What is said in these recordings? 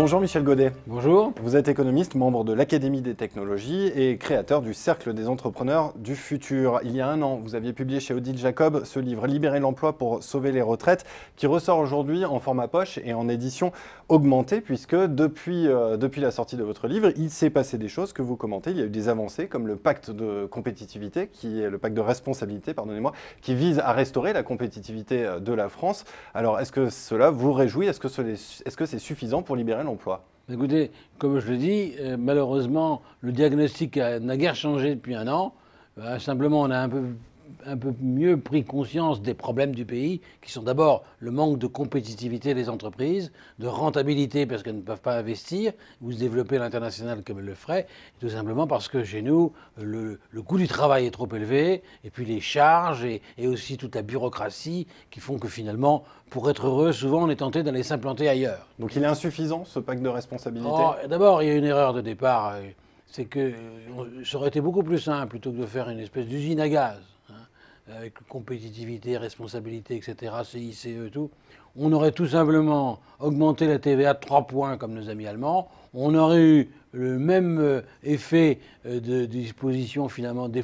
Bonjour Michel Godet. Bonjour. Vous êtes économiste, membre de l'Académie des technologies et créateur du Cercle des entrepreneurs du futur. Il y a un an, vous aviez publié chez Odile Jacob ce livre « Libérer l'emploi pour sauver les retraites » qui ressort aujourd'hui en format poche et en édition augmentée puisque depuis la sortie de votre livre, il s'est passé des choses que vous commentez. Il y a eu des avancées comme le pacte de compétitivité, le pacte de responsabilité, pardonnez-moi, qui vise à restaurer la compétitivité de la France. Alors, est-ce que cela vous réjouit? Est-ce que c'est suffisant pour libérer l'emploi? Écoutez, comme je le dis, malheureusement, le diagnostic n'a guère changé depuis un an. Simplement, on a un peu mieux pris conscience des problèmes du pays, qui sont d'abord le manque de compétitivité des entreprises, de rentabilité parce qu'elles ne peuvent pas investir ou se développer à l'international comme elles le feraient, tout simplement parce que chez nous, le coût du travail est trop élevé, et puis les charges et aussi toute la bureaucratie qui font que finalement, pour être heureux, souvent on est tenté d'aller s'implanter ailleurs. Donc il est insuffisant, ce pacte de responsabilité? D'abord, il y a une erreur de départ, c'est que ça aurait été beaucoup plus simple plutôt que de faire une espèce d'usine à gaz, avec compétitivité, responsabilité, etc., CICE et tout. On aurait tout simplement augmenté la TVA de 3 points comme nos amis allemands. On aurait eu le même effet de disposition finalement de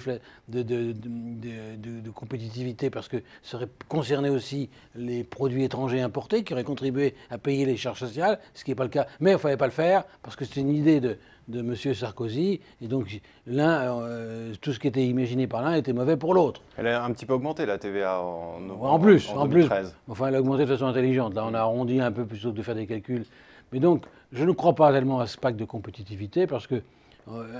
compétitivité parce que ça aurait concerné aussi les produits étrangers importés qui auraient contribué à payer les charges sociales, ce qui n'est pas le cas. Mais il ne fallait pas le faire parce que c'était une idée de M. Sarkozy. Et donc, tout ce qui était imaginé par l'un était mauvais pour l'autre. Elle a un petit peu augmenté la TVA en 2013. Enfin, elle a augmenté de façon intelligente. Là, on a arrondi un peu plutôt que de faire des calculs. Mais donc, je ne crois pas tellement à ce pacte de compétitivité parce que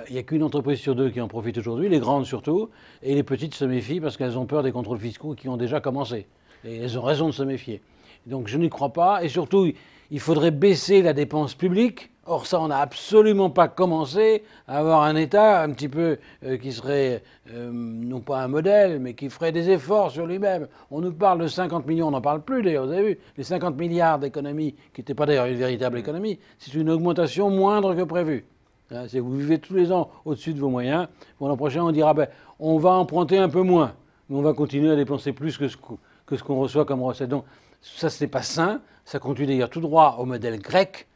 il n'y a qu'une entreprise sur deux qui en profite aujourd'hui, les grandes surtout, et les petites se méfient parce qu'elles ont peur des contrôles fiscaux qui ont déjà commencé. Et elles ont raison de se méfier. Donc je n'y crois pas. Et surtout, il faudrait baisser la dépense publique. Or, ça, on n'a absolument pas commencé à avoir un État un petit peu qui serait, non pas un modèle, mais qui ferait des efforts sur lui-même. On nous parle de 50 millions, on n'en parle plus d'ailleurs, vous avez vu, les 50 milliards d'économies, qui n'étaient pas d'ailleurs une véritable économie, c'est une augmentation moindre que prévu. C'est que vous vivez tous les ans au-dessus de vos moyens. Pour l'an prochain, on dira, on va emprunter un peu moins, mais on va continuer à dépenser plus que ce qu'on reçoit comme recette. Donc, ça, ce n'est pas sain. Ça conduit d'ailleurs tout droit au modèle grec.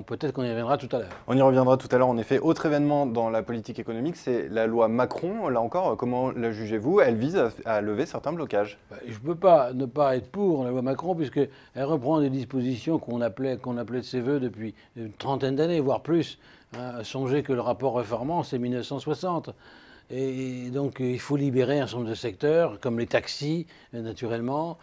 Peut-être qu'on y reviendra tout à l'heure. On y reviendra tout à l'heure. En effet, autre événement dans la politique économique, c'est la loi Macron. Là encore, comment la jugez-vous? Elle vise à lever certains blocages. Je ne peux pas ne pas être pour la loi Macron, puisqu'elle reprend des dispositions qu'on appelait de ses voeux depuis une trentaine d'années, voire plus. Songez que le rapport réformant, c'est 1960. Et donc, il faut libérer un certain nombre de secteurs, comme les taxis, naturellement,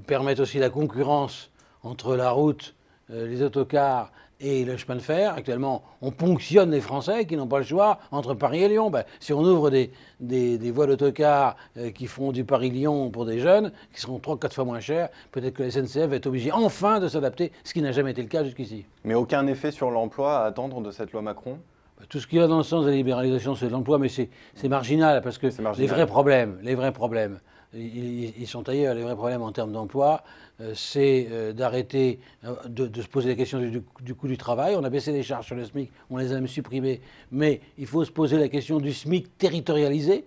permettre aussi la concurrence entre la route, les autocars et le chemin de fer. Actuellement, on ponctionne les Français qui n'ont pas le choix entre Paris et Lyon. Si on ouvre des voies d'autocars qui font du Paris-Lyon pour des jeunes, qui seront 3-4 fois moins chers, peut-être que la SNCF va être obligée enfin de s'adapter, ce qui n'a jamais été le cas jusqu'ici. Mais aucun effet sur l'emploi à attendre de cette loi Macron? Tout ce qui va dans le sens de la libéralisation, c'est l'emploi, mais c'est marginal, parce que les vrais problèmes, ils sont ailleurs. Les vrais problèmes en termes d'emploi, c'est d'arrêter de se poser la question du coût du travail. On a baissé les charges sur le SMIC, on les a même supprimées, mais il faut se poser la question du SMIC territorialisé.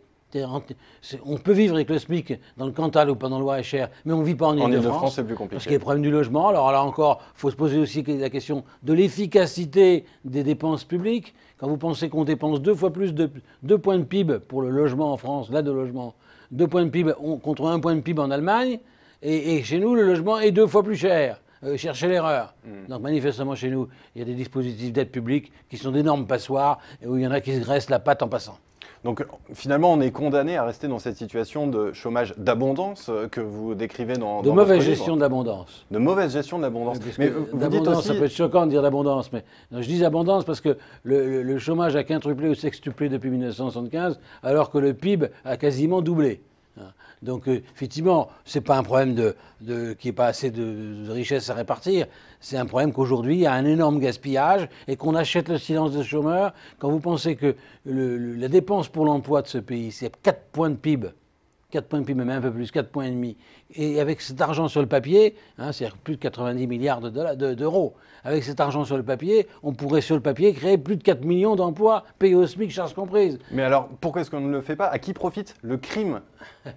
On peut vivre avec le SMIC dans le Cantal ou pas dans le Loir-et-Cher, mais on ne vit pas en Île-de-France. C'est plus compliqué. Parce qu'il y a le problème du logement. Alors là encore, il faut se poser aussi la question de l'efficacité des dépenses publiques. Quand vous pensez qu'on dépense 2 fois plus de 2 points de PIB pour le logement en France, l'aide au logement, 2 points de PIB contre 1 point de PIB en Allemagne, et chez nous, le logement est 2 fois plus cher. Cherchez l'erreur. Donc manifestement, chez nous, il y a des dispositifs d'aide publique qui sont d'énormes passoires et où il y en a qui se graissent la patte en passant. Donc finalement, on est condamné à rester dans cette situation de chômage d'abondance que vous décrivez dans de mauvaise gestion de l'abondance. De mauvaise gestion de l'abondance. Mais vous dites aussi... Ça peut être choquant de dire d'abondance, mais je dis abondance parce que le chômage a quintuplé ou sextuplé depuis 1975, alors que le PIB a quasiment doublé. Donc effectivement, ce n'est pas un problème qu'il n'y ait pas assez de richesse à répartir, c'est un problème qu'aujourd'hui il y a un énorme gaspillage et qu'on achète le silence des chômeurs. Quand vous pensez que la dépense pour l'emploi de ce pays, c'est 4 points de PIB, 4 points de PIB, même un peu plus, 4 points et demi. Et avec cet argent sur le papier, c'est-à-dire plus de 90 milliards d'euros, avec cet argent sur le papier, on pourrait sur le papier créer plus de 4 millions d'emplois, payés au SMIC, charges comprises. Mais alors, pourquoi est-ce qu'on ne le fait pas? À qui profite le crime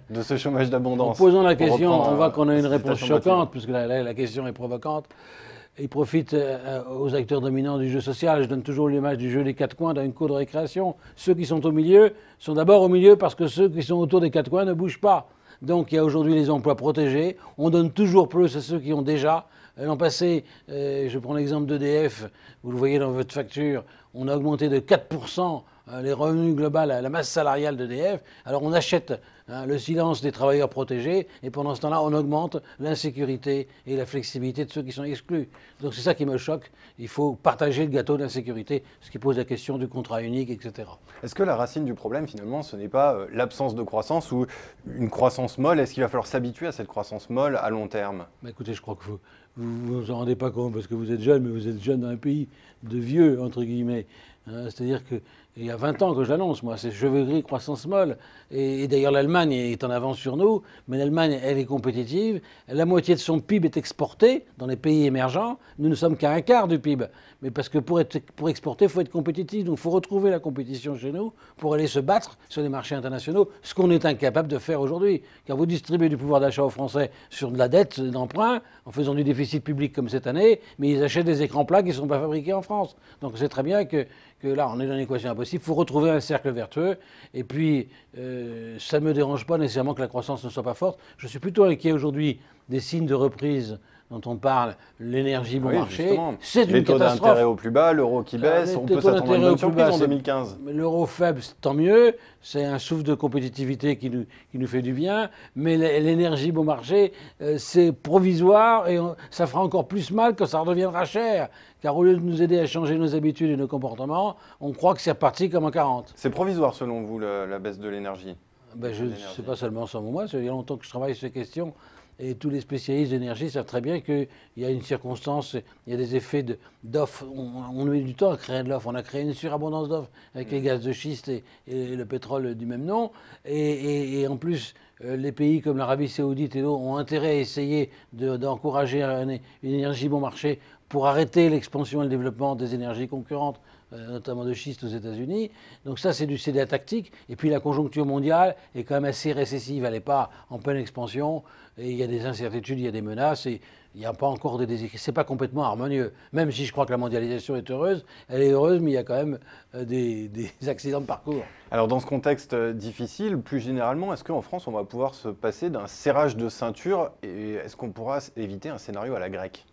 de ce chômage d'abondance? En posant la question, on voit qu'on a une réponse choquante, puisque la question est provocante. il profite aux acteurs dominants du jeu social. Je donne toujours l'image du jeu des quatre coins dans une cour de récréation. Ceux qui sont au milieu sont d'abord au milieu parce que ceux qui sont autour des quatre coins ne bougent pas. Donc il y a aujourd'hui les emplois protégés. On donne toujours plus à ceux qui ont déjà. L'an passé, je prends l'exemple d'EDF, vous le voyez dans votre facture, on a augmenté de 4% les revenus globaux, la masse salariale d'EDF. Alors on achète le silence des travailleurs protégés et pendant ce temps-là, on augmente l'insécurité et la flexibilité de ceux qui sont exclus. Donc c'est ça qui me choque. Il faut partager le gâteau de l'insécurité, ce qui pose la question du contrat unique, etc. Est-ce que la racine du problème, finalement, ce n'est pas l'absence de croissance ou une croissance molle? Est-ce qu'il va falloir s'habituer à cette croissance molle à long terme? Écoutez, je crois que vous vous en rendez pas compte parce que vous êtes jeune, mais vous êtes jeune dans un pays de vieux, entre guillemets. C'est-à-dire qu'il y a 20 ans que je l'annonce, moi, c'est cheveux gris, croissance molle. Et d'ailleurs, l'Allemagne est en avance sur nous, mais l'Allemagne, elle est compétitive. La moitié de son PIB est exporté dans les pays émergents. Nous ne sommes qu'à un quart du PIB. Mais parce que pour exporter, il faut être compétitif. Donc il faut retrouver la compétition chez nous pour aller se battre sur les marchés internationaux, ce qu'on est incapable de faire aujourd'hui. Car vous distribuez du pouvoir d'achat aux Français sur de la dette, d'emprunt, en faisant du déficit public comme cette année, mais ils achètent des écrans plats qui ne sont pas fabriqués en France. Donc c'est très bien que là, on est dans une équation impossible. Il faut retrouver un cercle vertueux. Et puis, ça ne me dérange pas nécessairement que la croissance ne soit pas forte. Je suis plutôt inquiet aujourd'hui des signes de reprise dont on parle, l'énergie bon marché. C'est une catastrophe. Les taux d'intérêt au plus bas, l'euro qui baisse, on peut s'attendre à une bonne surprise en 2015. L'euro faible, tant mieux. C'est un souffle de compétitivité qui nous fait du bien. Mais l'énergie bon marché, c'est provisoire et ça fera encore plus mal quand ça redeviendra cher. Car au lieu de nous aider à changer nos habitudes et nos comportements, on croit que c'est reparti comme en 40. C'est provisoire selon vous, la baisse de l'énergie? Je ne sais pas seulement selon moi, il y a longtemps que je travaille sur ces questions. Et tous les spécialistes d'énergie savent très bien qu'il y a une circonstance, il y a des effets d'offres. On a mis du temps à créer de l'offre. On a créé une surabondance d'offres avec les gaz de schiste et le pétrole du même nom. Et en plus, les pays comme l'Arabie Saoudite et d'autres ont intérêt à essayer d'encourager une énergie bon marché pour arrêter l'expansion et le développement des énergies concurrentes, notamment de schiste aux États-Unis. Donc ça, c'est du CDA tactique. Et puis la conjoncture mondiale est quand même assez récessive. Elle n'est pas en pleine expansion. Et il y a des incertitudes, il y a des menaces. Et il n'y a pas encore des déséquilibres. C'est pas complètement harmonieux. Même si je crois que la mondialisation est heureuse, elle est heureuse, mais il y a quand même des accidents de parcours. Alors dans ce contexte difficile, plus généralement, est-ce qu'en France, on va pouvoir se passer d'un serrage de ceinture et est-ce qu'on pourra éviter un scénario à la grecque?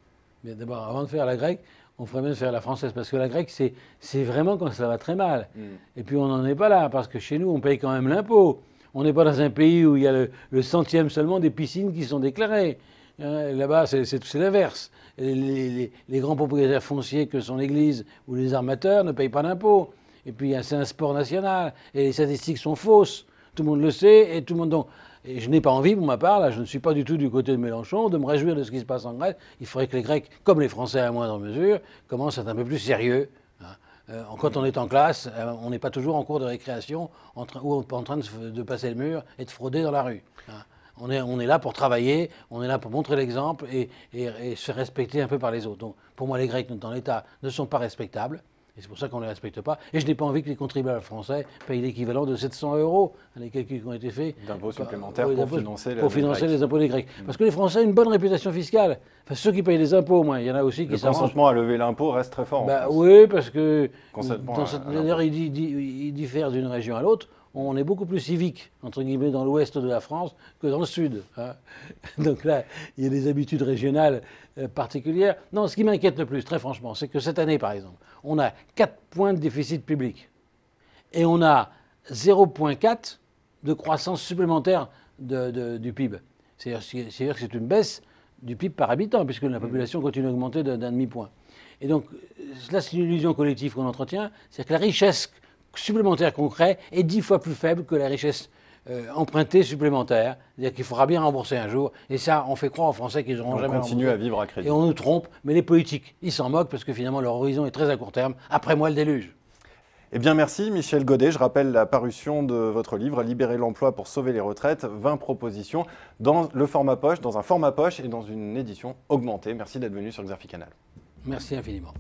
Mais d'abord, avant de faire la grecque, on ferait bien de faire la française, parce que la grecque, c'est vraiment quand ça va très mal. Et puis on n'en est pas là, parce que chez nous, on paye quand même l'impôt. On n'est pas dans un pays où il y a le centième seulement des piscines qui sont déclarées. Là-bas, c'est l'inverse. Les grands propriétaires fonciers que sont l'Église ou les armateurs ne payent pas d'impôt. Et puis c'est un sport national, et les statistiques sont fausses. Tout le monde le sait, et tout le monde... Donc, et je n'ai pas envie, pour ma part, là, je ne suis pas du tout du côté de Mélenchon, de me réjouir de ce qui se passe en Grèce. Il faudrait que les Grecs, comme les Français à moindre mesure, commencent à être un peu plus sérieux. Quand on est en classe, on n'est pas toujours en cours de récréation ou en train de passer le mur et de frauder dans la rue. On est là pour travailler, on est là pour montrer l'exemple et se faire respecter un peu par les autres. Donc, pour moi, les Grecs dans l'État ne sont pas respectables. Et c'est pour ça qu'on ne les respecte pas. Et je n'ai pas envie que les contribuables français payent l'équivalent de 700 €, les calculs qui ont été faits. D'impôts supplémentaires pour financer les impôts des Grecs. Parce que les Français ont une bonne réputation fiscale. Enfin, ceux qui payent les impôts, moi, il y en a aussi qui s'arrangent. Le consentement à lever l'impôt reste très fort en France. Oui, parce que d'ailleurs, il diffère d'une région à l'autre. On est beaucoup plus civique, entre guillemets, dans l'ouest de la France que dans le sud. Donc là, il y a des habitudes régionales particulières. Non, ce qui m'inquiète le plus, très franchement, c'est que cette année, par exemple, on a 4 points de déficit public. Et on a 0,4 de croissance supplémentaire du PIB. C'est-à-dire que c'est une baisse du PIB par habitant, puisque la population continue à augmenter d'un demi-point. Et donc, là, c'est une illusion collective qu'on entretient. C'est-à-dire que la richesse supplémentaire qu'on crée est 10 fois plus faible que la richesse empruntée supplémentaire. C'est-à-dire qu'il faudra bien rembourser un jour. Et ça, on fait croire aux Français qu'ils n'auront jamais remboursé. On continue à vivre à crédit. Et on nous trompe. Mais les politiques, ils s'en moquent parce que finalement, leur horizon est très à court terme. Après moi, le déluge. Eh bien, merci Michel Godet. Je rappelle la parution de votre livre « Libérer l'emploi pour sauver les retraites », 20 propositions dans un format poche et dans une édition augmentée. Merci d'être venu sur Xerfi Canal. Merci infiniment.